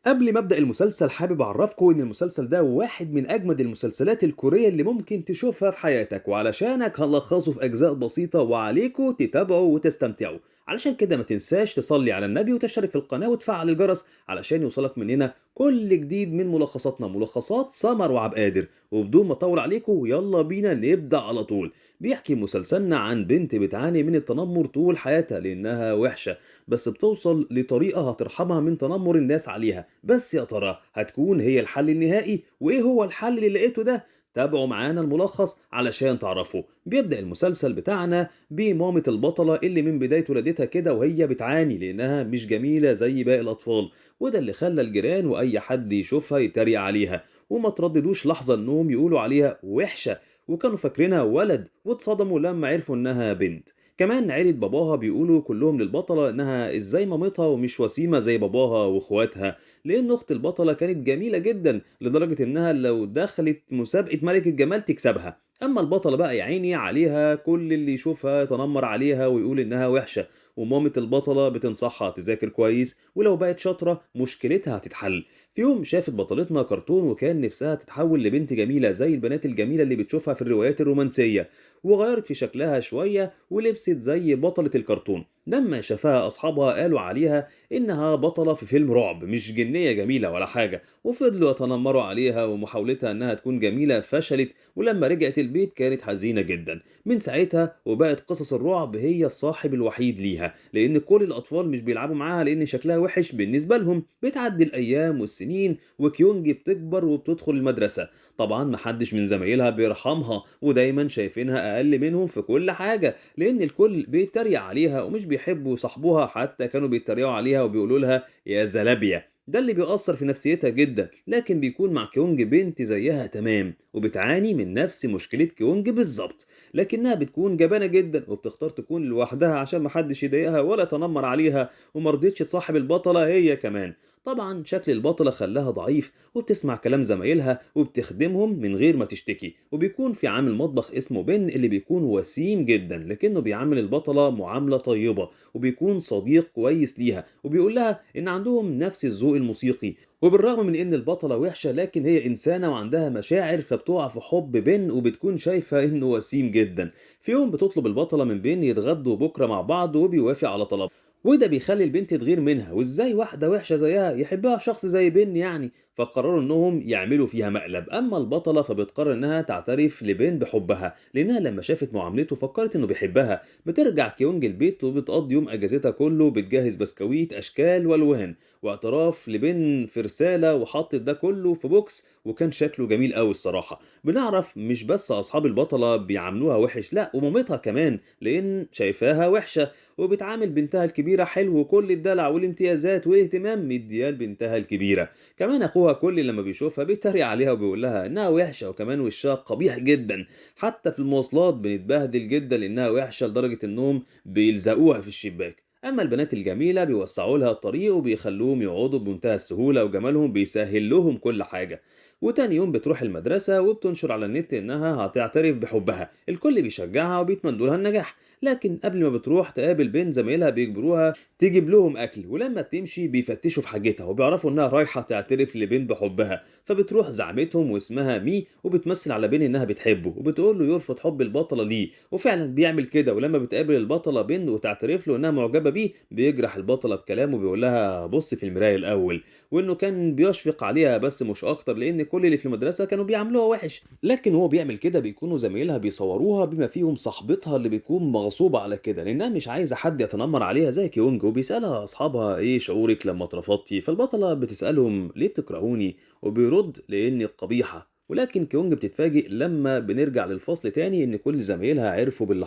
قبل ما أبدأ المسلسل حابب أعرفكم إن المسلسل ده واحد من أجمد المسلسلات الكورية اللي ممكن تشوفها في حياتك، وعلشانك هنلخصه في أجزاء بسيطة وعليكوا تتابعوا وتستمتعوا. علشان كده ما تنساش تصلي على النبي وتشترك في القناة وتفعل الجرس علشان يوصلك مننا كل جديد من ملخصاتنا، ملخصات سمر وعبد القادر. وبدون ما أطول عليكم يلا بينا نبدأ على طول. بيحكي مسلسلنا عن بنت بتعاني من التنمر طول حياتها لأنها وحشة، بس بتوصل لطريقة هترحمها من تنمر الناس عليها. بس يا ترى هتكون هي الحل النهائي؟ وايه هو الحل اللي لقيته ده؟ تابعوا معانا الملخص علشان تعرفوا. بيبدأ المسلسل بتاعنا بمامة البطلة اللي من بداية ولادتها كده وهي بتعاني لأنها مش جميلة زي باقي الأطفال، وده اللي خلى الجيران وأي حد يشوفها يتريق عليها، وما ترددوش لحظة إنهم يقولوا عليها وحشة، وكانوا فاكرينها ولد واتصدموا لما عرفوا إنها بنت. كمان عيلة باباها بيقولوا كلهم للبطلة إنها إزاي مامتها ومش وسيمة زي باباها وإخواتها، لأن أخت البطلة كانت جميلة جدا لدرجة إنها لو دخلت مسابقة ملكة جمال تكسبها. أما البطلة بقى يا عيني عليها كل اللي يشوفها يتنمر عليها ويقول إنها وحشة، ومامة البطلة بتنصحها تذاكر كويس ولو بقت شاطرة مشكلتها هتتحل. في يوم شافت بطلتنا كرتون وكان نفسها تتحول لبنت جميلة زي البنات الجميلة اللي بتشوفها في الروايات الرومانسية، وغيرت في شكلها شوية ولبست زي بطلة الكرتون. لما شافها أصحابها قالوا عليها إنها بطلة في فيلم رعب مش جنية جميلة ولا حاجة، وفضلوا يتنمروا عليها، ومحاولتها إنها تكون جميلة فشلت، ولما رجعت البيت كانت حزينة جدا. من ساعتها وبقت قصص الرعب هي الصاحب الوحيد ليها، لأن كل الأطفال مش بيلعبوا معاها لأن شكلها وحش بالنسبة لهم. بتعدي الأيام والسنين وكيونج بتكبر وبتدخل المدرسة. طبعا محدش من زمايلها بيرحمها ودايما شايفينها أقل منهم في كل حاجة، لأن الكل بيتريق عليها ومش بيحبوا يصاحبوها، حتى كانوا بيتريقوا عليها وبيقولوا لها يا زلابيا. ده اللي بيأثر في نفسيتها جدا. لكن بيكون مع كيونج بنت زيها تمام وبتعاني من نفس مشكلة كيونج بالظبط، لكنها بتكون جبانة جدا وبتختار تكون لوحدها عشان محدش يضايقها ولا يتنمر عليها، ومرضتش تصاحب البطلة هي كمان. طبعا شكل البطلة خلاها ضعيف وبتسمع كلام زمايلها وبتخدمهم من غير ما تشتكي. وبيكون في عامل مطبخ اسمه بن اللي بيكون وسيم جدا لكنه بيعامل البطلة معاملة طيبة، وبيكون صديق كويس ليها وبيقول لها ان عندهم نفس الذوق الموسيقي. وبالرغم من ان البطلة وحشة لكن هي انسانة وعندها مشاعر، فبتقع في حب بن وبتكون شايفة انه وسيم جدا. في يوم بتطلب البطلة من بن يتغدوا بكرة مع بعض وبيوافق على طلبها، وده بيخلي البنت تغير منها، وازاي واحدة وحشة زيها يحبها شخص زي بن يعني. فقرروا انهم يعملوا فيها مقلب. اما البطلة فبتقرر انها تعترف لبن بحبها لانها لما شافت معاملته فكرت انه بيحبها. بترجع كيونج البيت وبتقضي يوم اجازتها كله بتجهز بسكويت اشكال والوان واعتراف لبن في رسالة، وحطت ده كله في بوكس وكان شكله جميل قوي الصراحة. بنعرف مش بس اصحاب البطلة بيعاملوها وحش، لا ومامتها كمان لان شايفاها وحشة، وبتعامل بنتها الكبيرة حلو، وكل الدلع والامتيازات والاهتمام مدياه لبنتها الكبيرة. كمان اخوها كل لما بيشوفها بيتريق عليها وبيقول لها انها وحشة وكمان وشها قبيح جدا. حتى في المواصلات بنتبهدل جدا لانها وحشة لدرجة انهم بيلزقوها في الشباك. اما البنات الجميلة بيوسعوا لها الطريق وبيخلوهم يقعدوا بمنتهى السهولة، وجمالهم بيسهل لهم كل حاجة. وتاني يوم بتروح المدرسة وبتنشر على النت إنها هتعترف بحبها، الكل بيشجعها وبيتمنوا لها النجاح. لكن قبل ما بتروح تقابل بين زمايلها بيجبروها تجيب لهم أكل، ولما بتمشي بيفتشوا في حاجتها وبيعرفوا إنها رايحة تعترف لبين بحبها. فبتروح زعمتهم واسمها مي وبتمثل على بين إنها بتحبه وبتقول له يرفض حب البطلة ليه، وفعلا بيعمل كده. ولما بتقابل البطلة بين وتعترف له إنها معجبة بيه بيجرح البطلة بكلامه وبيقول لها بص في المراية الأول، وإنه كان بيشفق عليها بس مش أكتر لأن كل اللي في المدرسة كانوا بيعاملوها وحش. لكن هو بيعمل كده بيكونوا زمايلها بيصوروها بما فيهم صاحبتها اللي بتكون مغصوبة على كده لأنها مش عايزة حد يتنمر عليها زي كيونج، وبيسألها أصحابها إيه شعورك لما اترفضتي، فالبطلة بتسألهم ليه بتكرهوني وبيرد لأني قبيحة. ولكن كيونج بتتفاجئ لما بنرجع للفصل تاني إن كل زمايلها عرفوا باللي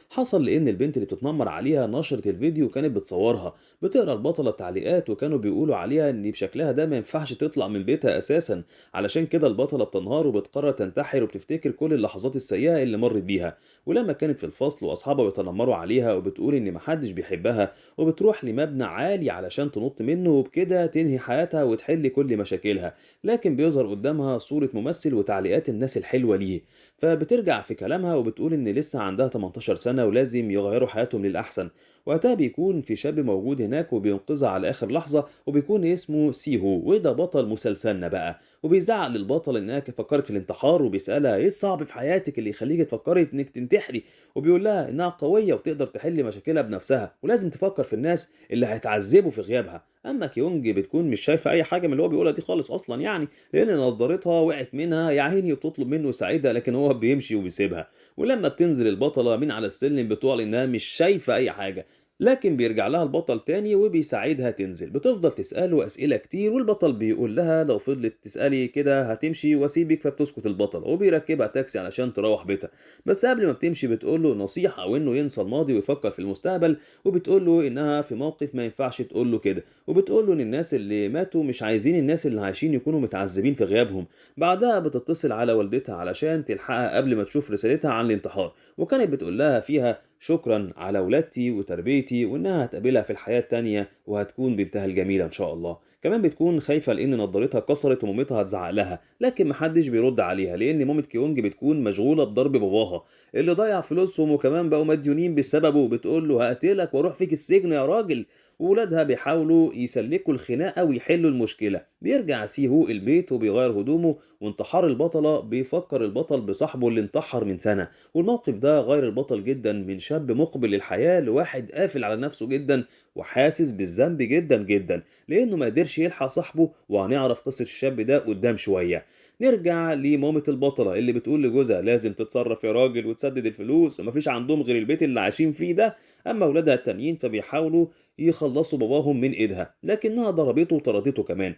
حصل لأن البنت اللي بتتنمر عليها نشرت الفيديو وكانت بتصورها. بتقرا البطلة التعليقات وكانوا بيقولوا عليها إن بشكلها ده ما ينفعش تطلع من بيتها أساسا. علشان كده البطلة بتنهار وبتقرر تنتحر وبتفتكر كل اللحظات السيئة اللي مرت بيها. ولما كانت في الفصل وأصحابها بيتنمروا عليها وبتقول إن محدش بيحبها وبتروح لمبنى عالي علشان تنط منه وبكده تنهي حياتها وتحل كل مشاكلها. لكن بيظهر قدامها صورة ممثل وتعليقات الناس الحلوة ليه، فبترجع في كلامها وبتقول إن لسه عندها 18 سنة ولازم يغيروا حياتهم للأحسن. وقتها بيكون في شاب موجود هناك وبينقذها على آخر لحظة، وبيكون اسمه سيهو، وده بطل مسلسلنا بقى. وبيزعق للبطل إنها فكرت في الانتحار، وبيسألها إيه الصعب في حياتك اللي يخليك تفكري إنك تنتحري، وبيقول لها إنها قوية وتقدر تحل مشاكلها بنفسها، ولازم تفكر في الناس اللي هيتعذبوا في غيابها. أما كيونج بتكون مش شايفة أي حاجة من اللي هو بيقولها دي خالص أصلا يعني، لأن نظارتها وقعت منها يا عيني، وبتطلب منه يساعدها لكن هو بيمشي وبيسيبها. ولما بتنزل البطلة من على السلم بتقول إنها مش شايفة أي حاجة، لكن بيرجع لها البطل تاني وبيساعدها تنزل. بتفضل تسأله أسئلة كتير، والبطل بيقول لها لو فضلت تسألي كده هتمشي واسيبك، فبتسكت البطل وبيركبها تاكسي علشان تروح بيتها. بس قبل ما بتمشي بتقول له نصيحة وإنه ينسى الماضي ويفكر في المستقبل، وبتقول له إنها في موقف ما ينفعش تقول له كده، وبتقول له إن الناس اللي ماتوا مش عايزين الناس اللي عايشين يكونوا متعذبين في غيابهم. بعدها بتتصل على والدتها علشان تلحقها قبل ما تشوف رسالتها عن الانتحار، وكانت بتقول لها فيها شكرا على ولادتي وتربيتي، وإنها هتقابلها في الحياة التانية وهتكون بنتها الجميلة إن شاء الله. كمان بتكون خايفة لأن نضارتها اتكسرت ومامتها هتزعق لها، لكن محدش بيرد عليها لأن مامة كيونج بتكون مشغولة بضرب باباها اللي ضيع فلوسهم، وكمان بقوا مديونين بسببه. بتقول له هقتلك واروح فيك السجن يا راجل. وولادها بيحاولوا يسلكوا الخناقة ويحلوا المشكلة. بيرجع سيهو البيت وبيغير هدومه، وانتحار البطلة بيفكر البطل بصاحبه اللي انتحر من سنة. والموقف ده غير البطل جدا من شاب مقبل للحياة لواحد قافل على نفسه جدا وحاسس بالذنب جدا جدا لأنه ما قدرش يلحق صاحبه. وهنعرف قصة الشاب ده قدام شوية. نرجع لمامة البطلة اللي بتقول لجوزها لازم تتصرف يا راجل وتسدد الفلوس، ومفيش عندهم غير البيت اللي عايشين فيه ده. أما ولادها التانيين فبيحاولوا يخلصوا باباهم من ايدها، لكنها ضربته وطردته كمان.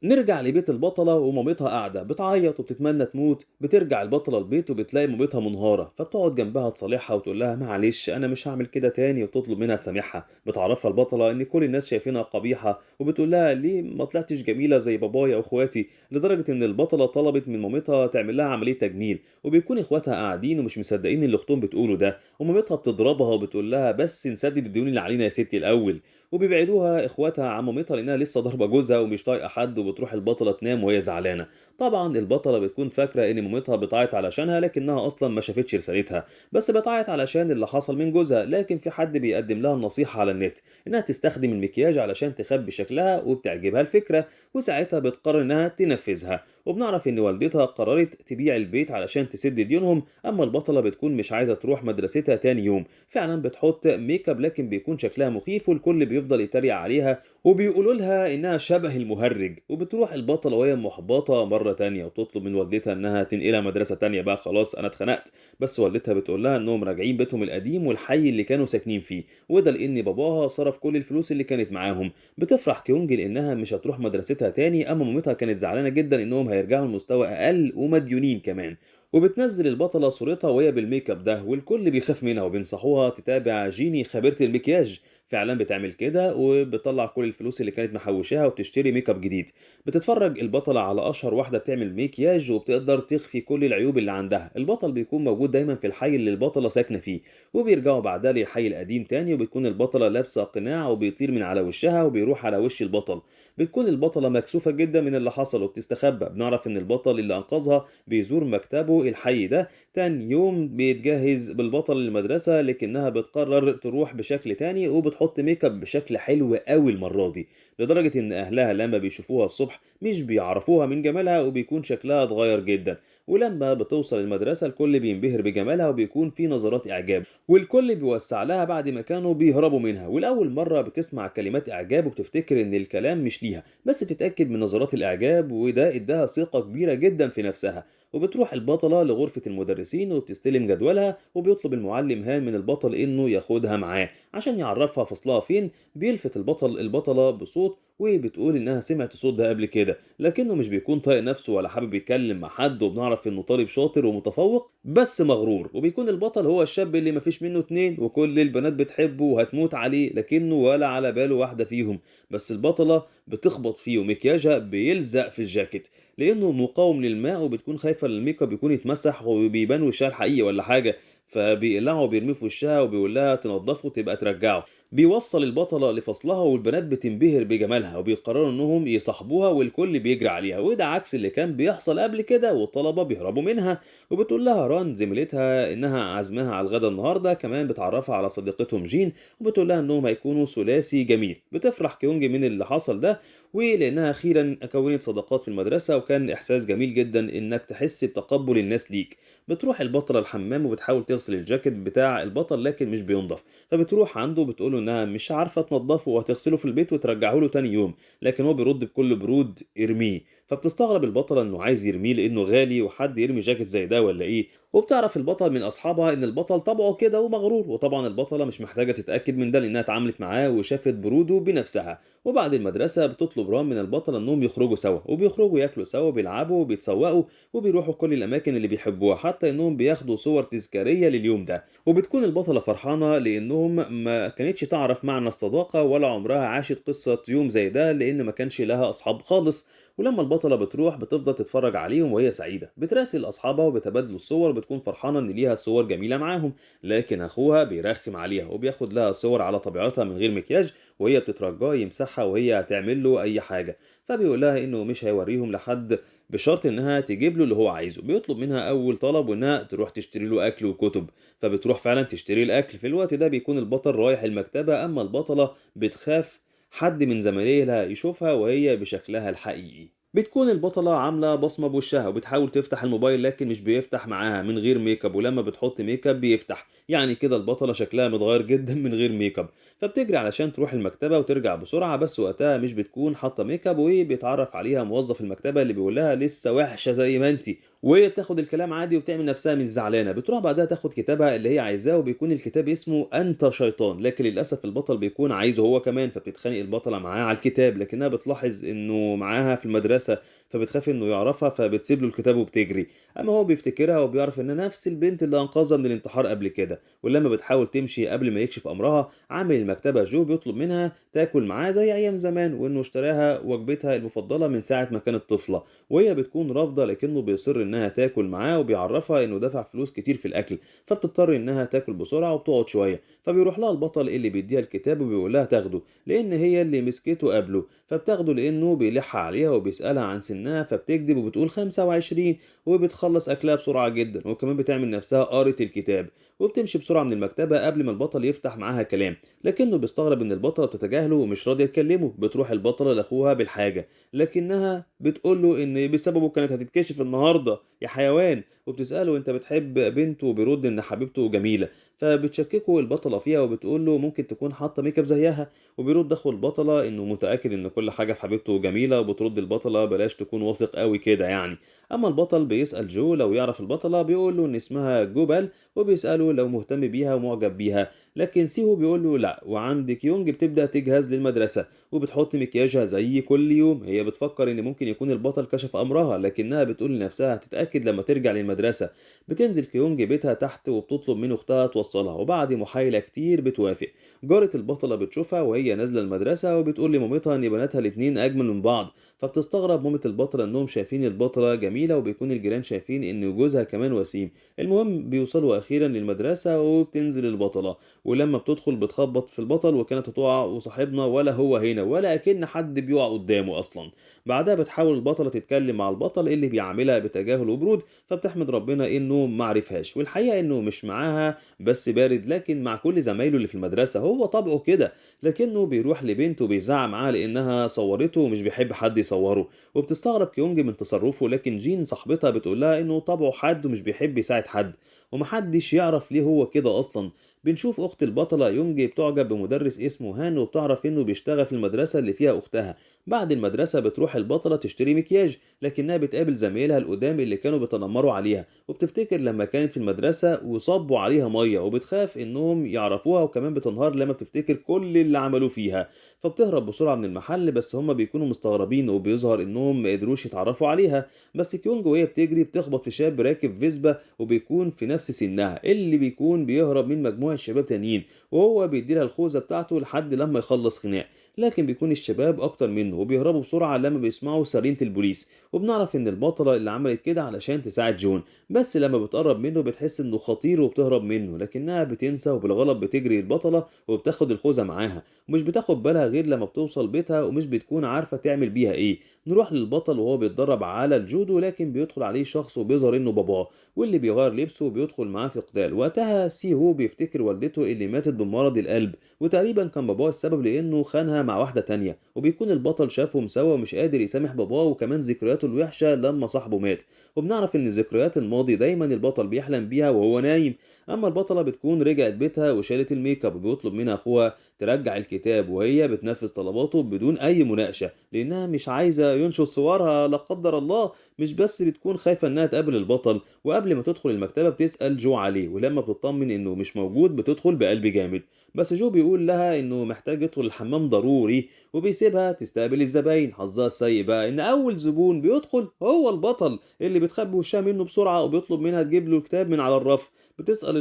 نرجع لبيت البطلة ومامتها قاعدة بتعيط وبتتمنى تموت. بترجع البطلة البيت وبتلاقي مامتها منهارة، فبتقعد جنبها تصالحها وتقول لها معلش أنا مش هعمل كده تاني، وتطلب منها تسامحها. بتعرفها البطلة إن كل الناس شايفينها قبيحة، وبتقول لها ليه ما طلعتش جميلة زي بابايا وإخواتي، لدرجة إن البطلة طلبت من مامتها تعمل لها عملية تجميل. وبيكون إخواتها قاعدين ومش مصدقين اللي أختهم بتقوله ده، ومامتها بتضربها وبتقول لها بس نسدد الديون اللي علينا يا ستي الأول. وبيبعدوها اخواتها عن مامتها لانها لسه ضاربه جوزها ومش طايقه حد، وبتروح البطله تنام وهي زعلانه. طبعا البطله بتكون فاكره ان مامتها بتعيط علشانها، لكنها اصلا ما شافتش رسالتها، بس بتعيط علشان اللي حصل من جوزها. لكن في حد بيقدم لها النصيحه على النت انها تستخدم المكياج علشان تخبي شكلها، وبتعجبها الفكره، وساعتها بتقرر انها تنفذها. وبنعرف ان والدتها قررت تبيع البيت علشان تسد ديونهم. اما البطله بتكون مش عايزه تروح مدرستها تاني يوم، فعلا بتحط ميك اب لكن بيكون شكلها مخيف والكل بيفضل يتريق عليها وبيقولوا لها انها شبه المهرج. وبتروح البطله وهي محبطه مره تانية وتطلب من والدتها انها تنقلها مدرسه تانية بقى، خلاص انا اتخنقت. بس والدتها بتقول لها انهم راجعين بيتهم القديم والحي اللي كانوا ساكنين فيه، وده لان باباها صرف كل الفلوس اللي كانت معاهم. بتفرح كيونج لانها مش هتروح مدرستها تاني، اما مامتها كانت زعلانه جدا انهم هيرجعوا لمستوى اقل ومديونين كمان. وبتنزل البطلة صورتها وهي بالميك اب ده، والكل بيخاف منها وبينصحوها تتابع جيني خبيرة المكياج. فعلا بتعمل كده وبتطلع كل الفلوس اللي كانت محوشاها وبتشتري ميك اب جديد. بتتفرج البطلة على اشهر واحدة بتعمل مكياج وبتقدر تخفي كل العيوب اللي عندها. البطل بيكون موجود دايما في الحي اللي البطلة ساكنة فيه، وبيرجعوا بعدها للحي القديم تاني، وبتكون البطلة لابسة قناع وبيطير من على وشها وبيروح على وش البطل. بتكون البطلة مكسوفة جدا من اللي حصل وبتستخبى. بنعرف ان البطل اللي انقذها بيزور مكتبه الحي ده. تاني يوم بيتجهز بالبطل للمدرسة، لكنها بتقرر تروح بشكل تاني وبتحط ميك اب بشكل حلو قوي المرة دي، لدرجة ان اهلها لما بيشوفوها الصبح مش بيعرفوها من جمالها وبيكون شكلها اتغير جدا. ولما بتوصل المدرسة الكل بينبهر بجمالها وبيكون في نظرات إعجاب، والكل بيوسع لها بعد ما كانوا بيهربوا منها. والأول مرة بتسمع كلمات إعجاب وبتفتكر إن الكلام مش ليها، بس بتتأكد من نظرات الإعجاب وده إداها ثقة كبيرة جدا في نفسها. وبتروح البطلة لغرفة المدرسين وبتستلم جدولها، وبيطلب المعلم هان من البطل إنه ياخدها معاه عشان يعرفها فصلها فين. بيلفت البطلة بصوت وبتقول إنها سمعت الصوت ده قبل كده، لكنه مش بيكون طايق نفسه ولا حابب يتكلم مع حد. وبنعرف إنه طالب شاطر ومتفوق بس مغرور، وبيكون البطل هو الشاب اللي مفيش منه اتنين وكل البنات بتحبه وهتموت عليه، لكنه ولا على باله واحدة فيهم. بس البطلة بتخبط فيه ومكياجها بيلزق في الجاكيت لأنه مقاوم للماء، وبتكون خايفة إن الميك اب يكون يتمسح وبيبان وشها الحقيقي ولا حاجة. فبيقلعه وبيرميه في وشها وبيقول لها تنضفه تبقى ترجعه. بيوصل البطلة لفصلها والبنات بتنبهر بجمالها وبيقرروا انهم يصاحبوها والكل بيجري عليها، وده عكس اللي كان بيحصل قبل كده والطلبة بيهربوا منها. وبتقول لها ران زميلتها انها عازماها على الغدا النهارده، كمان بتعرفها على صديقتهم جين وبتقول لها انهم هيكونوا ثلاثي جميل. بتفرح كيونج من اللي حصل ده، ولانها اخيرا كونت صداقات في المدرسة وكان احساس جميل جدا انك تحس بتقبل الناس ليك. بتروح البطلة الحمام وبتحاول تغسل الجاكيت بتاع البطل لكن مش بينضف، فبتروح عنده بتقوله انها مش عارفة تنضفه وهتغسله في البيت وترجعه له تاني يوم، لكن هو بيرد بكل برود ارميه. فبتستغرب البطلة انه عايز يرميه لانه غالي وحد يرمي جاكيت زي ده ولا ايه. وبتعرف البطل من اصحابها ان البطل طبعه كده ومغرور، وطبعا البطلة مش محتاجة تتأكد من ده لانها اتعاملت معاه وشافت بروده بنفسها. وبعد المدرسة بتطلب رام من البطل انهم يخرجوا سوا، وبيخرجوا ياكلوا سوا وبيلعبوا وبيتسوقوا وبيروحوا كل الاماكن اللي بيحبوها، حتى انهم بياخدوا صور تذكارية لليوم ده. وبتكون البطلة فرحانة لانهم ما كانتش تعرف معنى الصداقة ولا عمرها عاشت قصة يوم زي ده لان ما كانش لها اصحاب خالص. ولما البطلة بتروح بتفضل تتفرج عليهم وهي سعيدة، بتراسل أصحابها وبتبادلوا الصور، بتكون فرحانة إن ليها صور جميلة معاهم. لكن أخوها بيرخم عليها وبياخد لها صور على طبيعتها من غير مكياج، وهي بتترجاه يمسحها وهي هتعمل له أي حاجة. فبيقول لها إنه مش هيوريهم لحد بشرط إنها تجيب له اللي هو عايزه. بيطلب منها أول طلب وإنها تروح تشتري له أكل وكتب، فبتروح فعلا تشتري الأكل. في الوقت ده بيكون البطل رايح المكتبة، أما البطلة بتخاف حد من زمايلها يشوفها وهي بشكلها الحقيقي. بتكون البطلة عاملة بصمة بوشها وبتحاول تفتح الموبايل لكن مش بيفتح معاها من غير ميك اب، ولما بتحط ميك اب بيفتح. يعني كده البطلة شكلها متغير جدا من غير ميك اب. فبتجري علشان تروح المكتبة وترجع بسرعة، بس وقتها مش بتكون حاطة ميك اب، وبيتعرف عليها موظف المكتبة اللي بيقول لها لسه وحشة زي ما انتي. وهي بتاخد الكلام عادي وبتعمل نفسها مش زعلانة. بتروح بعدها تاخد كتابها اللي هي عايزاه، وبيكون الكتاب اسمه انت شيطان، لكن للاسف البطل بيكون عايزه هو كمان. فبتتخانق البطلة معاه على الكتاب لكنها بتلاحظ انه معاها في المدرسة، فبتخاف انه يعرفها فبتسيب له الكتاب وبتجري. اما هو بيفتكرها وبيعرف ان نفس البنت اللي انقذها من الانتحار قبل كده. ولما بتحاول تمشي قبل ما يكشف امرها، عامل المكتبه جو بيطلب منها تاكل معاه زي ايام زمان، وانه اشتراها وجبتها المفضله من ساعه ما كانت طفله. وهي بتكون رافضه لكنه بيصر انها تاكل معاه وبيعرفها انه دفع فلوس كتير في الاكل، فبتضطر انها تاكل بسرعه وبتقعد شويه. فبيروح لها البطل اللي بيديها الكتاب وبيقول لها تاخده لان هي اللي مسكته قبله. فبتاخده لانه بيلح عليها وبيسالها عن سنها، فبتكذب وبتقول 25. وبتخلص اكلها بسرعه جدا وكمان بتعمل نفسها قارت الكتاب، وبتمشي بسرعه من المكتبه قبل ما البطل يفتح معاها كلام. لكنه بيستغرب ان البطله بتتجاهله ومش راضيه تكلمه. بتروح البطله لاخوها بالحاجه لكنها بتقول له ان بسببه كانت هتتكشف النهارده يا حيوان، وبتساله انت بتحب بنته وبيرد ان حبيبته جميله. فبتشككه البطله فيها وبتقول له ممكن تكون حاطه ميك اب زيها. وبيرد اخو البطله انه متاكد ان كل حاجه في حبيبته جميله، وبترد البطله بلاش تكون واثق قوي كده يعني. اما البطل بيسال جو لو يعرف البطله، بيقول له ان اسمها جوبال، وبيساله لو مهتم بيها ومعجب بيها. لكن سيهو بيقول له لا. وعندك يونج بتبدا تجهز للمدرسه وبتحط مكياجها زي كل يوم. هي بتفكر ان ممكن يكون البطل كشف امرها لكنها بتقول لنفسها هتتاكد لما ترجع للمدرسه. بتنزل كيونج بيتها تحت وبتطلب من اختها توصلها، وبعد محايله كتير بتوافق. جارة البطلة بتشوفها وهي نازلة المدرسة وبتقول لمامتها إن بناتها الاتنين أجمل من بعض. فبتستغرب مامة البطلة إنهم شايفين البطلة جميلة وبيكون الجيران شايفين إن جوزها كمان وسيم. المهم بيوصلوا أخيرا للمدرسة وبتنزل البطلة، ولما بتدخل بتخبط في البطل وكانت هتقع وصاحبنا ولا هو هنا ولا أكن حد بيقع قدامه أصلا. بعدها بتحاول البطلة تتكلم مع البطل اللي بيعاملها بتجاهل وبرود، فبتحمد ربنا إنه معرفهاش، والحقيقة إنه مش معاها بس بارد لكن مع كل زمايله اللي في المدرسة هو طبعه كده. لكنه بيروح لبنته وبيزعق معاها لأنها صورته ومش بيحب حد يصوره. وبتستغرب كيونج من تصرفه، لكن جين صاحبتها بتقولها إنه طبعه حد ومش بيحب يساعد حد، ومحدش يعرف ليه هو كده أصلا. بنشوف أخت البطلة يونج بتعجب بمدرس اسمه هان وبتعرف إنه بيشتغل في المدرسة اللي فيها أختها. بعد المدرسة بتروح البطلة تشتري مكياج لكنها بتقابل زمايلها القدام اللي كانوا بيتنمروا عليها، وبتفتكر لما كانت في المدرسة وصبوا عليها مية، وبتخاف إنهم يعرفوها وكمان بتنهار لما بتفتكر كل اللي عملوه فيها. فبتهرب بسرعة من المحل بس هما بيكونوا مستغربين وبيظهر إنهم ما قدروش يتعرفوا عليها. بس كيونج وهي بتجري بتخبط في شاب راكب فيسبا وبيكون في نفس سنها اللي بيكون بيهرب من مجموعة شباب تانيين، وهو بيديلها الخوذة بتاعته لحد لما يخلص خناق. لكن بيكون الشباب أكتر منه وبيهربوا بسرعة لما بيسمعوا سرينة البوليس. وبنعرف إن البطلة اللي عملت كده علشان تساعد جون، بس لما بتقرب منه بتحس إنه خطير وبتهرب منه، لكنها بتنسى وبالغلط بتجري البطلة وبتاخد الخوذة معاها، ومش بتاخد بالها غير لما بتوصل بيتها ومش بتكون عارفة تعمل بيها إيه. نروح للبطل وهو بيتدرب على الجودو، لكن بيدخل عليه شخص وبيظهر إنه باباه، واللي بيغير لبسه وبيدخل معاه في قتال. وقتها سي هو بيفتكر والدته اللي ماتت بمرض القلب، وتقريبا كان باباه السبب لأنه خانها مع واحدة تانية. وبيكون البطل شافهم سوا ومش قادر يسامح باباه وكمان ذكرياته الوحشة لما صاحبه مات. وبنعرف إن ذكريات الماضي دايما البطل بيحلم بيها وهو نايم. أما البطلة بتكون رجعت بيتها وشالت الميك اب، وبيطلب منها أخوها ترجع الكتاب، وهي بتنفذ طلباته بدون أي مناقشة لأنها مش عايزة ينشر صورها لا قدر الله. مش بس بتكون خايفة إنها تقابل البطل، وقبل ما تدخل المكتبة بتسأل جو عليه، ولما بتطمن إنه مش موجود بتدخل بقلب جامد. بس جو بيقول لها إنه محتاج يدخل الحمام ضروري وبيسيبها تستقبل الزباين. حظها السيء بقى إن أول زبون بيدخل هو البطل اللي بتخبي وشها منه بسرعة وبيطلب منها تجيب له الكتاب من على الرف. بتسأل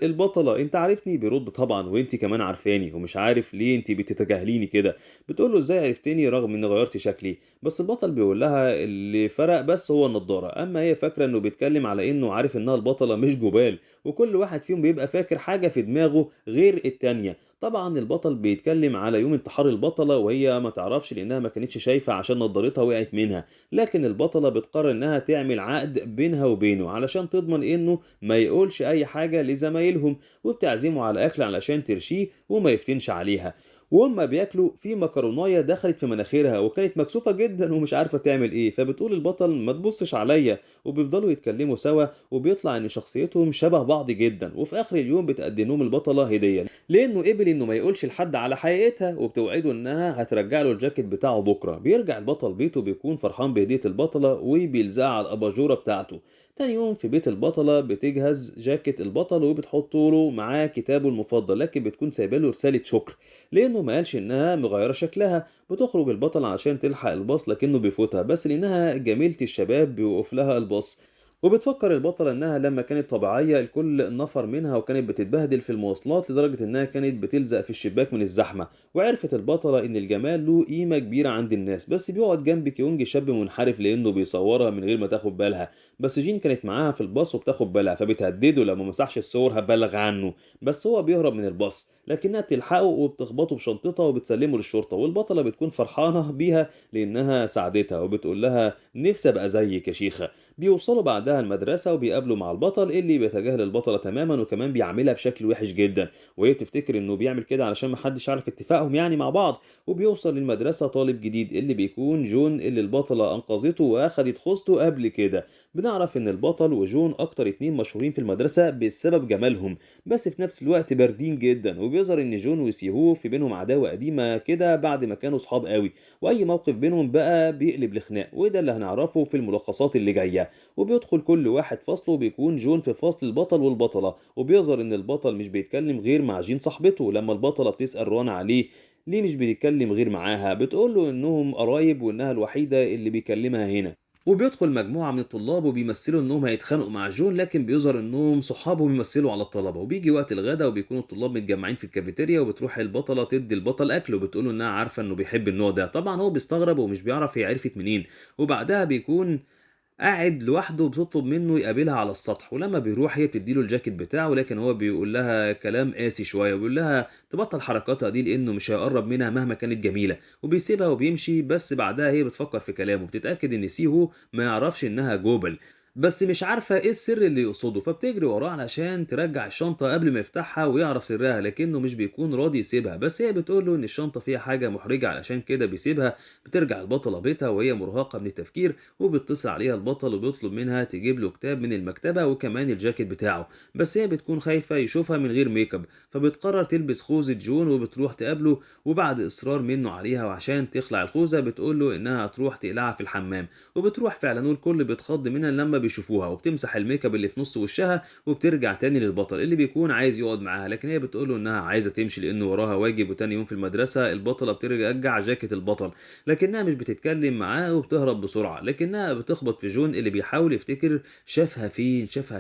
البطلة انت عارفني؟ بيرد طبعا وانت كمان عارفاني ومش عارف ليه انت بتتجاهليني كده. بتقول له ازاي عرفتني رغم اني غيرت شكلي؟ بس البطل بيقول لها اللي فرق بس هو النضارة. اما هي فاكرة انه بيتكلم على انه عارف انها البطلة مش جبال، وكل واحد فيهم بيبقى فاكر حاجة في دماغه غير التانية. طبعا البطل بيتكلم على يوم انتحار البطلة وهي ما تعرفش لانها ما كانتش شايفة عشان نضارتها وقعت منها. لكن البطلة بتقرر انها تعمل عقد بينها وبينه علشان تضمن انه ما يقولش اي حاجة لزمايلهم، وبتعزمه على اكل علشان ترشيه وما يفتنش عليها. وهما بياكلوا في مكرونايه دخلت في مناخيرها وكانت مكسوفه جدا ومش عارفه تعمل ايه، فبتقول البطل ما تبصش عليا. وبيفضلوا يتكلموا سوا وبيطلع ان شخصيتهم شبه بعض جدا. وفي اخر اليوم بتقدم لهم البطله هديه لانه قبل انه ما يقولش لحد على حقيقتها، وبتوعده انها هترجع له الجاكيت بتاعه بكره. بيرجع البطل بيته بيكون فرحان بهديه البطله وبيلزقها على الاباجوره بتاعته. تاني يوم في بيت البطلة بتجهز جاكيت البطل وبتحط له معاه كتابه المفضل، لكن بتكون سايبه له رسالة شكر لأنه ما قالش إنها مغيرة شكلها. بتخرج البطل عشان تلحق الباص لكنه بيفوتها، بس لأنها جميلة الشباب بيوقف لها الباص. وبتفكر البطلة إنها لما كانت طبيعية الكل نفر منها وكانت بتتبهدل في المواصلات لدرجة إنها كانت بتلزق في الشباك من الزحمة. وعرفت البطلة إن الجمال له قيمة كبيرة عند الناس، بس بيقعد جنب كيونج شاب منحرف لأنه بيصورها من غير ما تاخد بالها. بس جين كانت معاها في الباص وبتاخد بالها، فبتهدده لو ما مسحش الصور هتبلغ عنه. بس هو بيهرب من الباص، لكنها بتلحقه وبتخبطه بشنطتها وبتسلمه للشرطة. والبطلة بتكون فرحانة بيها لأنها ساعدتها وبتقول لها نفسي أبقى زيك يا شيخة. بيوصلوا بعدها المدرسة وبيقابلوا مع البطل اللي بيتجاهل البطلة تماما وكمان بيعاملها بشكل وحش جدا، وهي بتفتكر انه بيعمل كده علشان محدش يعرف اتفاقهم يعني مع بعض. وبيوصل للمدرسة طالب جديد اللي بيكون جون اللي البطلة أنقذته وأخدت خوذته قبل كده. بنعرف إن البطل وجون أكتر اتنين مشهورين في المدرسة بسبب جمالهم، بس في نفس الوقت باردين جدا. وبيظهر إن جون وسيهو في بينهم عداوة قديمة كده بعد ما كانوا صحاب قوي، وأي موقف بينهم بقى بيقلب لخناق، وده اللي هنعرفه في الملخصات اللي جاية. وبيدخل كل واحد فصله وبيكون جون في فصل البطل والبطلة. وبيظهر إن البطل مش بيتكلم غير مع جين صاحبته. لما البطلة بتسأل رنا عليه ليه مش بيتكلم غير معاها، بتقوله إنهم قرايب وإنها الوحيدة اللي بيكلمها هنا. وبيدخل مجموعة من الطلاب وبيمثلوا إنهم هيتخانقوا مع جون، لكن بيظهر إنهم صحابه بيمثلوا على الطلبة. وبيجي وقت الغداء وبيكونوا الطلاب متجمعين في الكافيتيريا، وبتروح البطلة تدي البطل أكل وبتقوله إنها عارفة إنه بيحب النوع ده. طبعا هو بيستغرب ومش بيعرف هي عرفت منين. وبعدها بيكون قاعد لوحده وبتطلب منه يقابلها على السطح، ولما بيروح هي بتديله الجاكيت بتاعه، لكن هو بيقول لها كلام قاسي شويه وبيقول لها تبطل حركاتها دي لانه مش هيقرب منها مهما كانت جميله. وبيسيبها وبيمشي. بس بعدها هي بتفكر في كلامه، بتتاكد ان سيهو ما يعرفش انها جوبل، بس مش عارفة ايه السر اللي يقصده. فبتجري وراه علشان ترجع الشنطة قبل ما يفتحها ويعرف سرها، لكنه مش بيكون راضي يسيبها. بس هي بتقوله ان الشنطة فيها حاجة محرجة علشان كده بيسيبها. بترجع البطلة بيتها وهي مرهقة من التفكير، وبيتصل عليها البطل وبيطلب منها تجيب له كتاب من المكتبة وكمان الجاكيت بتاعه. بس هي بتكون خايفة يشوفها من غير ميك اب، فبتقرر تلبس خوذة جون وبتروح تقابله. وبعد اصرار منه عليها وعشان تخلع الخوذة بتقوله انها هتروح تقلعها في الحمام، وبتروح فعلا والكل بيتخض منها لما بيشوفوها، وبتمسح الميك اب اللي في نص وشها وبترجع تاني للبطل اللي بيكون عايز يقعد معاها، لكن هي بتقول له انها عايزه تمشي لانه وراها واجب. وتاني يوم في المدرسه البطله بترجع جاكيت البطل، لكنها مش بتتكلم معاه وبتهرب بسرعه، لكنها بتخبط في جون اللي بيحاول يفتكر شافها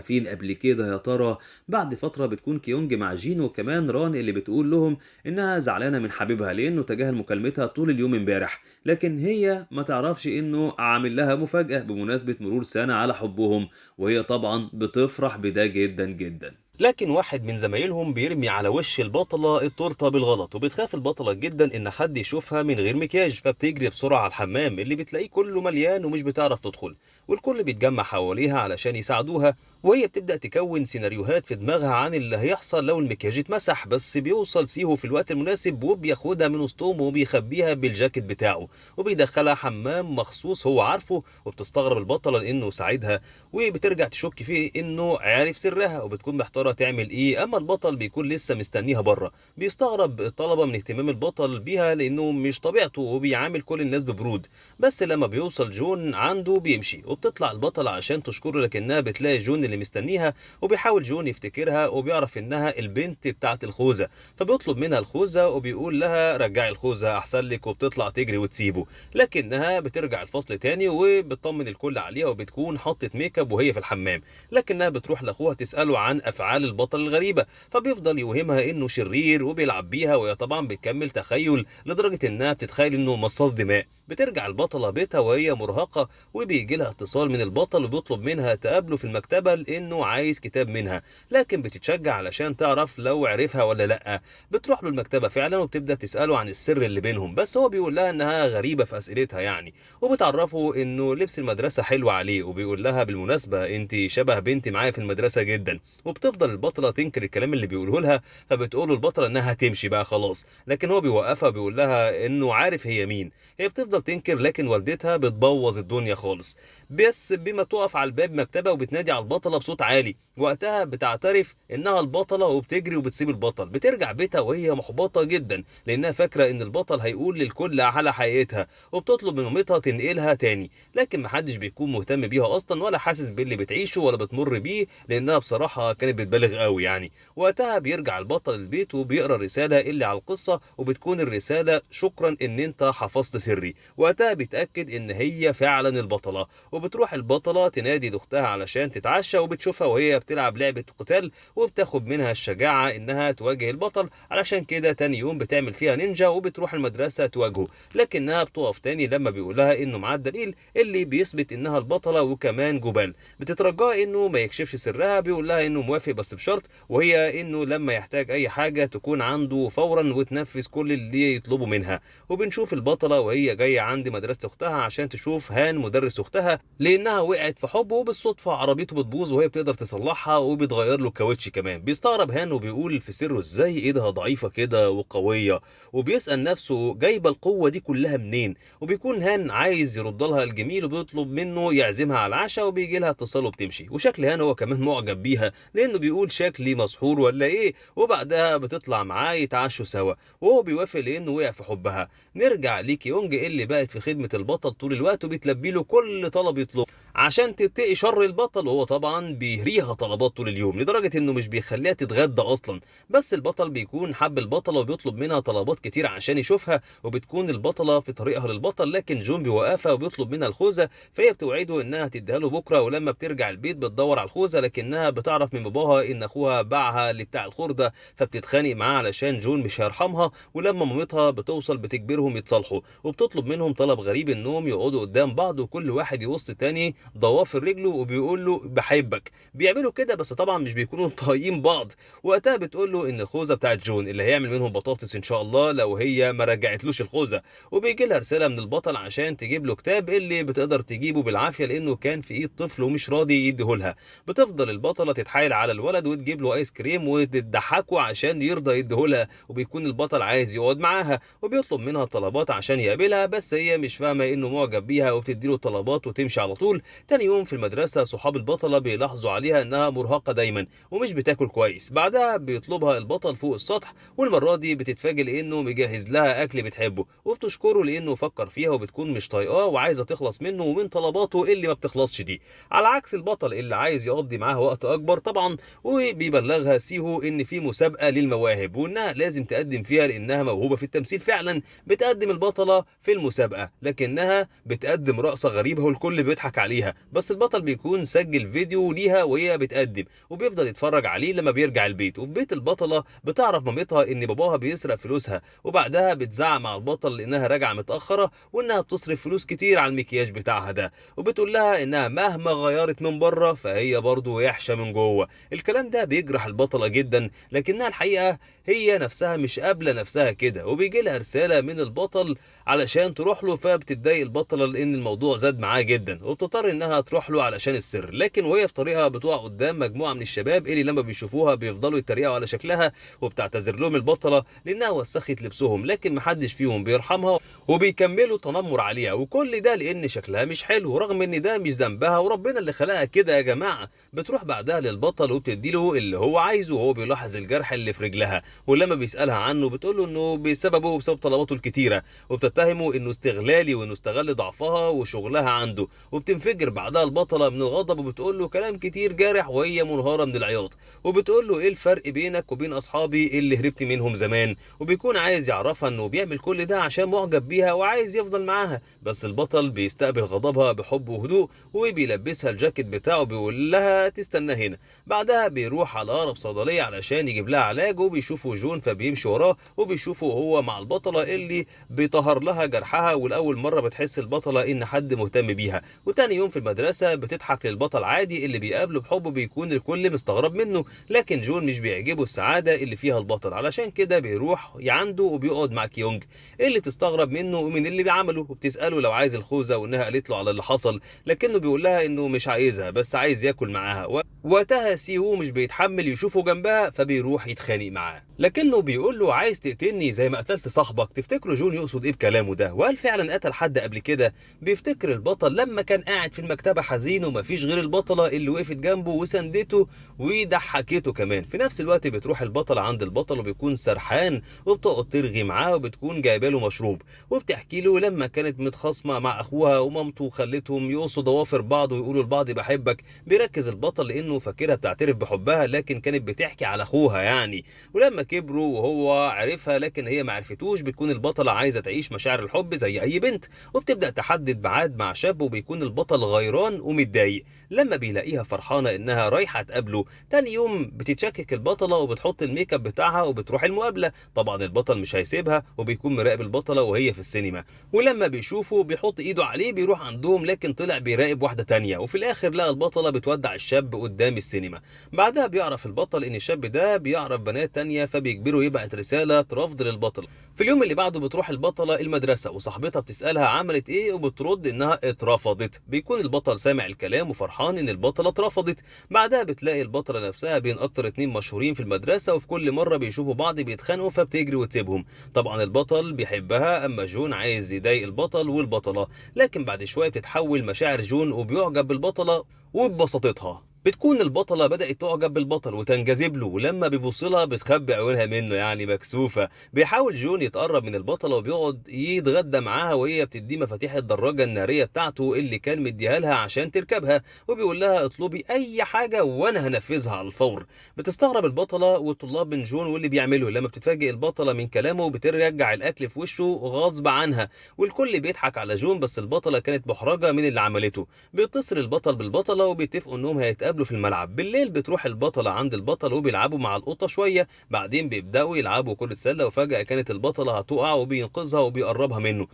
فين قبل كده يا ترى. بعد فتره بتكون كيونج مع جين وكمان ران اللي بتقول لهم انها زعلانه من حبيبها لانه تجاهل مكالمتها طول اليوم امبارح، لكن هي ما تعرفش انه عامل لها مفاجاه بمناسبه مرور سنه على حبهم، وهي طبعا بتفرح بده جدا جدا. لكن واحد من زمايلهم بيرمي على وش البطلة التورتة بالغلط، وبتخاف البطلة جدا إن حد يشوفها من غير مكياج، فبتجري بسرعة على الحمام اللي بتلاقيه كله مليان ومش بتعرف تدخل، والكل بيتجمع حواليها علشان يساعدوها. وهي بتبدأ تكون سيناريوهات في دماغها عن اللي هيحصل لو المكياج اتمسح، بس بيوصل سيهو في الوقت المناسب وبياخدها من وسطهم وبيخبيها بالجاكيت بتاعه وبيدخلها حمام مخصوص هو عارفه. وبتستغرب البطلة لأنه ساعدها، وبترجع تشك فيه انه عارف سرها وبتكون محتاره تعمل ايه. اما البطل بيكون لسه مستنيها بره، بيستغرب الطلبه من اهتمام البطل بيها لانه مش طبيعته وبيعامل كل الناس ببرود. بس لما بيوصل جون عنده بيمشي، وبتطلع البطله عشان تشكره لكنها بتلاقي جون اللي مستنيها، وبيحاول جون يفتكرها وبيعرف انها البنت بتاعه الخوذه، فبيطلب منها الخوذه وبيقول لها رجعي الخوذه احسن لك، وبتطلع تجري وتسيبه. لكنها بترجع الفصل تاني وبتطمن الكل عليها وبتكون حطت ميك اب وهي في الحمام، لكنها بتروح لاخوها تساله عن افعال البطل الغريبه، فبيفضل يوهمها انه شرير وبيلعب بيها، وهي طبعا بتكمل تخيل لدرجه انها بتتخيل انه مصاص دماء. بترجع البطله بيتها وهي مرهقه، وبيجي لها اتصال من البطل وبيطلب منها تقابله في المكتبه لانه عايز كتاب منها، لكن بتتشجع علشان تعرف لو عرفها ولا لا. بتروح له المكتبه فعلا وبتبدا تساله عن السر اللي بينهم، بس هو بيقول لها انها غريبه في اسئلتها يعني، وبتعرفه انه لبس المدرسه حلو عليه، وبيقول لها بالمناسبه انت شبه بنتي معايا في المدرسه جدا. وبتفضل البطله تنكر الكلام اللي بيقوله لها، فبتقول له البطله انها هتمشي بقى خلاص، لكن هو بيوقفها وبيقول لها انه عارف هي مين. هي بتفضل تنكر، لكن والدتها بتبوظ الدنيا خالص، بس بما تقف على الباب مكتبه وبتنادي على البطله بصوت عالي. وقتها بتعترف انها البطله وبتجري وبتسيب البطل. بترجع بيتها وهي محبطه جدا لانها فاكره ان البطل هيقول للكل على حقيقتها، وبتطلب من مامتها تنقلها تاني، لكن محدش بيكون مهتم بيها اصلا ولا حاسس باللي بتعيشه ولا بتمر بيه، لانها بصراحه كانت بتبالغ قوي يعني. وقتها بيرجع البطل البيت وبيقرا الرساله اللي على القصه، وبتكون الرساله شكرا ان انت حفظت سري. وقتها بيتاكد ان هي فعلا البطله، وبتروح البطله تنادي لاختها علشان تتعشى، وبتشوفها وهي بتلعب لعبه قتال وبتاخد منها الشجاعه انها تواجه البطل، علشان كده تاني يوم بتعمل فيها نينجا وبتروح المدرسه تواجهه، لكنها بتقف تاني لما بيقولها انه معاه الدليل اللي بيثبت انها البطله وكمان جبال. بتترجاه انه ما يكشفش سرها، بيقول لها انه موافق بس بشرط، وهي انه لما يحتاج اي حاجه تكون عنده فورا وتنفذ كل اللي يطلبه منها. وبنشوف البطله وهي جايه عند مدرسه اختها عشان تشوف هان مدرس اختها لانها وقعت في حبه، وبالصدفه عربيته بتبوظ وهي بتقدر تصلحها وبتغير له الكاوتش كمان. بيستغرب هان وبيقول في سره ازاي ايدها ضعيفه كده وقويه، وبيسال نفسه جايبه القوه دي كلها منين. وبيكون هان عايز يرد لها الجميل وبيطلب منه يعزمها على العشاء، وبيجي لها اتصال وبتمشي، وشكل هان هو كمان معجب بيها لانه بيقول شكلي مسحور ولا ايه. وبعدها بتطلع معاه يتعشوا سوا وهو بيوافق لانه وقع في حبها. نرجع ليكي يونج اللي بقت في خدمه البطل طول الوقت وبتلبي له كل طلب يطلبه عشان تتقي شر البطل، وهو طبعا بيهريها طلبات طول اليوم لدرجه انه مش بيخليها تتغدى اصلا. بس البطل بيكون حب البطله وبيطلب منها طلبات كتير عشان يشوفها، وبتكون البطله في طريقها للبطل لكن جون بيوقفها وبيطلب منها الخوذه، فهي بتوعده انها تديها له بكره. ولما بترجع البيت بتدور على الخوذه، لكنها بتعرف من باباها ان اخوها باعها لبتاع الخرده، فبتتخانق معاه علشان جون مش هيرحمها. ولما مامتها بتوصل بتجبرهم يتصالحوا، وبتطلب منهم طلب غريب انهم يقعدوا قدام بعض وكل واحد يوص التاني ضوافر رجله وبيقول له بحبك. بيعملوا كده بس طبعا مش بيكونوا طايقين بعض. وقتها بتقول له ان الخوذه بتاعت جون اللي هيعمل منهم بطاطس ان شاء الله لو هي ما رجعتلوش الخوذه. وبيجي لها رساله من البطل عشان تجيب له كتاب اللي بتقدر تجيبه بالعافيه لانه كان في ايد طفل ومش راضي يديهولها. بتفضل البطله تتحايل على الولد وتجيب له ايس كريم وتضحكه عشان يرضى يديهولها، وبيكون البطل عايز يقعد معاها وبيطلب منها طلبات عشان يقابلها، بس هي مش فاهمه انه معجب بيها وبتديله طلبات وتمشي على طول. تاني يوم في المدرسة صحاب البطلة بيلاحظوا عليها إنها مرهقة دايما ومش بتاكل كويس. بعدها بيطلبها البطل فوق السطح، والمرة دي بتتفاجئ لأنه مجهز لها أكل بتحبه، وبتشكره لأنه فكر فيها وبتكون مش طايقاه وعايزة تخلص منه ومن طلباته اللي ما بتخلصش دي، على عكس البطل اللي عايز يقضي معاها وقت أكبر طبعا. وبيبلغها سيهو إن في مسابقة للمواهب وإنها لازم تقدم فيها لأنها موهوبة في التمثيل فعلا. بتقدم البطلة في المسابقة لكنها بتقدم رقصة غريبة والكل بيضحك عليها، بس البطل بيكون سجل فيديو ليها وهي بتقدم وبيفضل يتفرج عليه لما بيرجع البيت. وفي بيت البطلة بتعرف مامتها إن باباها بيسرق فلوسها، وبعدها بتزعق مع البطل لأنها راجعة متأخرة وإنها بتصرف فلوس كتير على المكياج بتاعها ده، وبتقول لها إنها مهما غيرت من بره فهي برضه وحشة من جوه. الكلام ده بيجرح البطلة جدا، لكنها الحقيقة هي نفسها مش قابلة نفسها كده، وبيجي لها رسالة من البطل علشان تروح له. فبتتضايق البطلة لأن الموضوع زاد معاه جدا وبتضطر إنها تروح له علشان السر، لكن وهي في طريقها بتقع قدام مجموعة من الشباب اللي لما بيشوفوها بيفضلوا يتريقوا على شكلها، وبتعتذر لهم البطلة لأنها وسخت لبسهم، لكن محدش فيهم بيرحمها وبيكملوا تنمر عليها. وكل ده لأن شكلها مش حلو رغم إن ده مش ذنبها وربنا اللي خلقها كده يا جماعة. بتروح بعدها للبطل وبتديله اللي هو عايزه، وهو بيلاحظ الجرح اللي في رجلها، ولما بيسألها عنه بتقوله إنه بسببه وبسبب طلباته الكتيرة، وبتتهمه إنه استغلالي وإنه استغل ضعفها وشغلها عنده. وبتنفجر بعدها البطلة من الغضب وبتقول له كلام كتير جارح وهي منهارة من العياط، وبتقول له إيه الفرق بينك وبين أصحابي اللي هربت منهم زمان. وبيكون عايز يعرفها إنه بيعمل كل ده عشان معجب بيها وعايز يفضل معاها، بس البطل بيستقبل غضبها بحب وهدوء وبيلبسها الجاكيت بتاعه، بيقول لها تستنى هنا. بعدها بيروح على أقرب صيدلية علشان يجيب لها علاج، وبيشوفه جون فبيمشي وراه وبيشوفه هو مع البطلة اللي بيطهر لها جرحها، والأول مرة بتحس البطلة إن حد مهتم بيها. وتاني يوم في المدرسة بتضحك للبطل عادي اللي بيقابله بحب، بيكون الكل مستغرب منه، لكن جون مش بيعجبه السعادة اللي فيها البطل، علشان كده بيروح عنده وبيقعد مع كيونج اللي بتستغرب منه ومن اللي بيعمله، وبتسأله لو عايز الخوذة وإنها قالت له على اللي حصل، لكنه بيقول لها إنه مش عايزها بس عايز ياكل معاها. وقتها سيهو مش بيتحمل يشوفه جنبها فبيروح يتخانق معاه، لكنه بيقول له عايز تقتلني زي ما قتلت صاحبك. تفتكروا جون يقصد ايه بكلامه ده؟ وهل فعلا قتل حد قبل كده؟ بيفتكر البطل لما كان قاعد في المكتبة حزين ومفيش غير البطلة اللي وقفت جنبه وسندته وضحكته كمان. في نفس الوقت بتروح البطلة عند البطل وبيكون سرحان وبتقعد ترغي معاه وبتكون جايبه له مشروب، وبتحكي له لما كانت متخاصمة مع اخوها ومامته وخلتهم يقصوا ضوافر بعض ويقولوا لبعض بحبك. بيركز البطل لانه فاكرها بتعترف بحبها لكن كانت بتحكي على اخوها يعني، ولما كبروا وهو عرفها لكن هي ما عرفتوش بتكون البطلة عايزة تعيش مشاعر الحب زي اي بنت، وبتبدأ تحدد ميعاد مع شاب وبيكون البطل غيران ومتضايق لما بيلاقيها فرحانة انها رايحة تقابله. تاني يوم بتتشكك البطلة وبتحط الميك اب بتاعها وبتروح المقابلة. طبعا البطل مش هيسيبها وبيكون مراقب البطلة وهي في السينما، ولما بيشوفه بيحط ايده عليه بيروح عندهم لكن طلع بيراقب واحدة تانية، وفي الاخر لقى البطلة بتودع الشاب قدام السينما. بعدها بيعرف البطل ان الشاب ده بيعرف بنات تانية فبيجبره يبعت رسالة رفض للبطل. في اليوم اللي بعده بتروح البطلة المدرسة وصاحبتها بتسألها عملت ايه وبترد انها اترفضت. بيكون البطل سامع الكلام وفرحان ان البطلة اترفضت. بعدها بتلاقي البطلة نفسها بين اكتر اتنين مشهورين في المدرسة وفي كل مرة بيشوفوا بعض بيتخانقوا فبتجري وتسيبهم. طبعا البطل بيحبها اما جون عايز يضايق البطل والبطلة، لكن بعد شوية بتتحول مشاعر جون وبيعجب بالبطلة وببساطتها. بتكون البطلة بدأت تعجب بالبطل وتنجذب له، ولما بيبص لها بتخبي عيونها منه يعني مكسوفة. بيحاول جون يتقرب من البطلة وبيقعد يتغدى معاها وهي بتديه مفاتيح الدراجة النارية بتاعته اللي كان مديها لها عشان تركبها، وبيقول لها اطلبي أي حاجة وأنا هنفذها على الفور. بتستغرب البطلة والطلاب من جون واللي بيعمله، لما بتتفاجئ البطلة من كلامه بترجع الأكل في وشه غصب عنها، والكل بيضحك على جون بس البطلة كانت محرجة من اللي عملته. بيتصل البطل بالبطلة وبيتفقوا انهم هيتقابلوا في الملعب. بالليل بتروح البطلة عند البطل وبيلعبوا مع القطة شوية، بعدين بيبدأوا يلعبوا كرة سلة وفجأة كانت البطلة هتقع وبينقذها وبيقربها منه.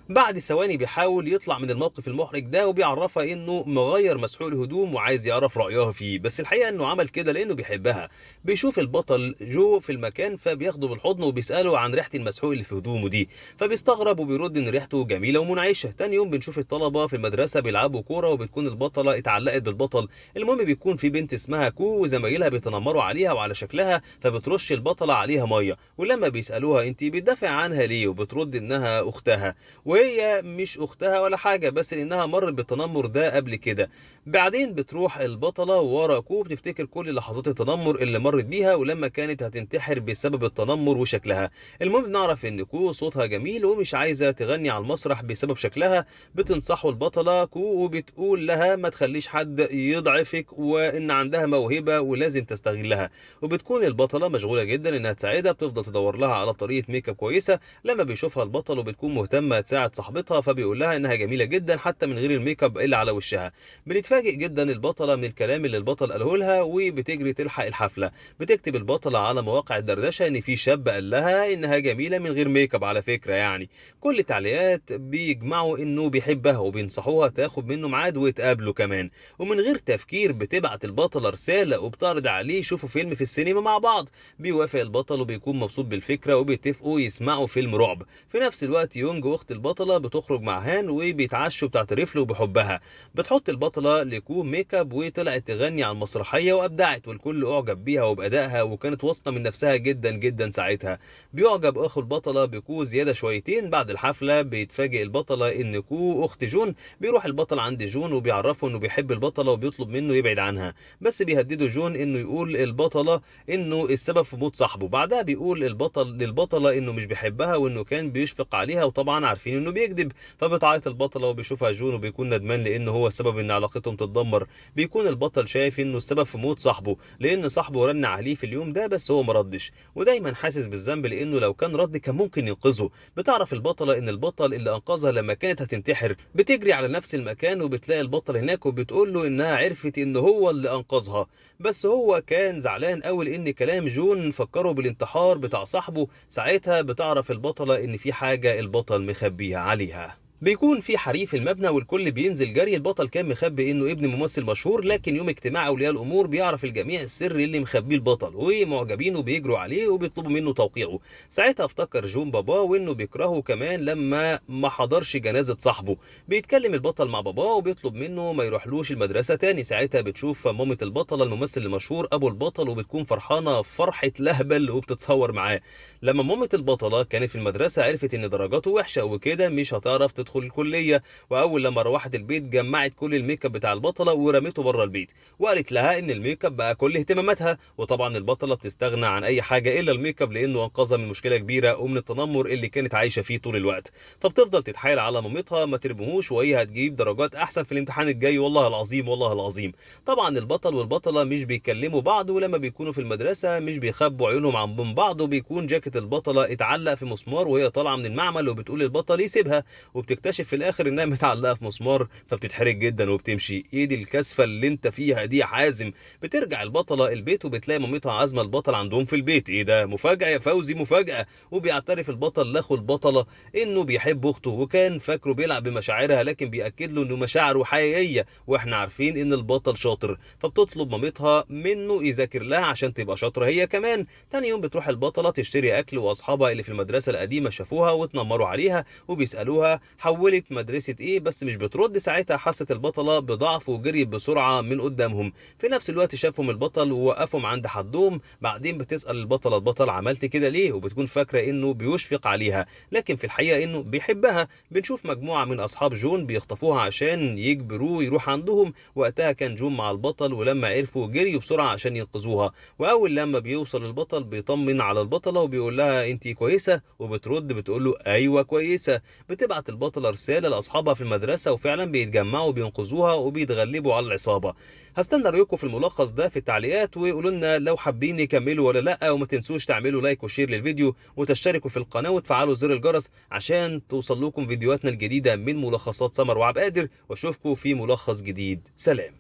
بعد ثواني بيحاول يطلع من الموقف المحرج ده وبيعرفها انه مغير مسحوق الهدوم وعايز يعرف رأيها فيه، بس الحقيقة انه عمل كده لانه بيحبها. بيشوف البطل جو في المكان فبياخده بالحضن وبيسأله عن ريحة المسحوق اللي في هدومه دي، فبيستغرب وبيرد ان ريحته جميلة ومنعشة. تاني يوم بنشوف الطلبة في المدرسة بيلعبوا كورة وبتكون البطلة اتعلقت بالبطل. المهم بيكون في بنت اسمها كو وزمايلها بيتنمروا عليها وعلى شكلها فبترش البطلة عليها مية، ولما بيسألوها انتي بتدافع عنها ليه وبترد انها اختها، وهي وهي مش اختها ولا حاجه، بس لانها مرت بالتنمر ده قبل كده. بعدين بتروح البطله ورا كو بتفتكر كل لحظات التنمر اللي مرت بيها ولما كانت هتنتحر بسبب التنمر وشكلها. المهم نعرف ان كو صوتها جميل ومش عايزه تغني على المسرح بسبب شكلها. بتنصحه البطله كو وبتقول لها ما تخليش حد يضعفك وان عندها موهبه ولازم تستغلها. وبتكون البطله مشغوله جدا انها تساعدها، بتفضل تدور لها على طريقه ميك اب كويسه. لما بيشوفها البطل وبتكون مهتمه تساعد صاحبتها فبيقول لها انها جميله جدا حتى من غير الميك اب اللي على وشها. بتتفاجئ جدا البطله من الكلام اللي البطل قاله لها وبتجري تلحق الحفله. بتكتب البطله على مواقع الدردشه ان في شاب قال لها انها جميله من غير ميك اب على فكره يعني. كل التعليقات بيجمعوا انه بيحبها وبينصحوها تاخد منه ميعاد ويتقابلوا كمان. ومن غير تفكير بتبعت البطله رساله وبتعرض عليه يشوفوا فيلم في السينما مع بعض. بيوافق البطل وبيكون مبسوط بالفكره وبيتفقوا يسمعوا فيلم رعب. في نفس الوقت يونج واخت البطله بتخرج مع هان وبيتعشوا بتعترف له بحبها. بتحط البطله لكو ميك اب وطلعت تغني على المسرحيه وابدعت والكل اعجب بيها وبادائها وكانت واثقه من نفسها جدا جدا ساعتها. بيعجب اخو البطله بكو زياده شويتين. بعد الحفله بيتفاجئ البطله ان كو اخت جون. بيروح البطل عند جون وبيعرفه انه بيحب البطله وبيطلب منه يبعد عنها. بس بيهدده جون انه يقول البطله انه السبب في موت صاحبه. بعدها بيقول البطل للبطله انه مش بيحبها وانه كان بيشفق عليها وطبعا عارفين انه بيكذب. فبتعيط البطله وبيشوفها جون وبيكون ندمان لانه هو السبب ان علاقتهم تتدمر. بيكون البطل شايف انه السبب في موت صاحبه لان صاحبه رن عليه في اليوم ده بس هو مردش. ودايما حاسس بالذنب لانه لو كان رد كان ممكن ينقذه. بتعرف البطله ان البطل اللي انقذها لما كانت هتنتحر. بتجري على نفس المكان وبتلاقي البطل هناك وبتقول له انها عرفت ان هو اللي انقذها. بس هو كان زعلان قوي لان كلام جون فكره بالانتحار بتاع صاحبه. ساعتها بتعرف البطله ان في حاجه البطل مخبيها عليها. بيكون في حريق في المبنى والكل بينزل جري. البطل كان مخبي انه ابن ممثل مشهور لكن يوم اجتماع اولياء الامور بيعرف الجميع السر اللي مخبيه البطل ومعجبين وبيجروا عليه وبيطلبوا منه توقيعه. ساعتها افتكر جون باباه وانه بيكرهه كمان لما ما حضرش جنازة صاحبه. بيتكلم البطل مع باباه وبيطلب منه ما يروحلوش المدرسة تاني. ساعتها بتشوف مامة البطل الممثل المشهور ابو البطل وبتكون فرحانة فرحة لهبل وبتتصور معاه. لما مامة البطلة كانت في المدرسة عرفت ان درجاته وحشة وكده مش هتعرف تدخل الكلية. واول لما روحت البيت جمعت كل الميك اب بتاع البطلة ورميته بره البيت وقالت لها ان الميك اب بقى كل اهتماماتها. وطبعا البطلة بتستغنى عن اي حاجة الا الميك اب لانه انقذها من مشكلة كبيرة ومن التنمر اللي كانت عايشة فيه طول الوقت. فبتفضل تتحايل على مامتها ما ترموهوش وهي هتجيب درجات احسن في الامتحان الجاي. والله العظيم والله العظيم. طبعا البطل والبطلة مش بيتكلموا بعض ولما بيكونوا في المدرسة مش بيخبوا عيونهم عن بعض. وبيكون جاكيت البطلة اتعلق في مسمار وهي طالعة من المعمل وبتقول البطل يسيبها. وبتكتشف في الاخر انها متعلقة في مسمار فبتتحرج جدا وبتمشي. ايه دي الكسفة اللي انت فيها دي يا حازم. بترجع البطلة البيت وبتلاقي مامتها عازمة البطل عندهم في البيت. ايه ده مفاجأة يا فوزي مفاجأة. وبيعترف البطل لاخو البطلة انه بيحب اخته وكان فاكره بيلعب بمشاعرها لكن بيأكد له انه مشاعره حقيقية واحنا عارفين ان البطل شاطر. فبتطلب مامتها منه يذاكر لها عشان تبقى شاطرة هي كمان. تاني يوم بتروح البطلة تشتري اكل واصحابها اللي في المدرسة القديمة شافوها واتنمروا عليها وبيسألوها حولت مدرسة ايه بس مش بترد. ساعتها حست البطلة بضعف وجريت بسرعة من قدامهم. في نفس الوقت شافهم البطل ووقفهم عند حدهم. بعدين بتسأل البطل عملت كده ليه وبتكون فاكرة انه بيشفق عليها لكن في الحقيقة انه بيحبها. بنشوف مجموعة من اصحاب جون بيخطفوها عشان يجبروه يروح عندهم. وقتها كان جون مع البطل ولما عرفوا جريوا بسرعة عشان ينقذوها. واول لما بيوصل البطل بيطمن على البطلة وبيقول لها انتي كويسة وبترد بتقول له ايوه كويسة. بتبعت البطلة رسالة لاصحابها في المدرسة وفعلا بيتجمعوا وبينقذوها وبيتغلبوا على العصابة. هستنى رأيكم في الملخص ده في التعليقات وقولوا لنا لو حابين يكملوا ولا لا. وما تنسوش تعملوا لايك وشير للفيديو وتشتركوا في القناة وتفعلوا زر الجرس عشان توصل لكم فيديوهاتنا الجديدة من ملخصات سمر وعبد القادر. واشوفكم في ملخص جديد. سلام.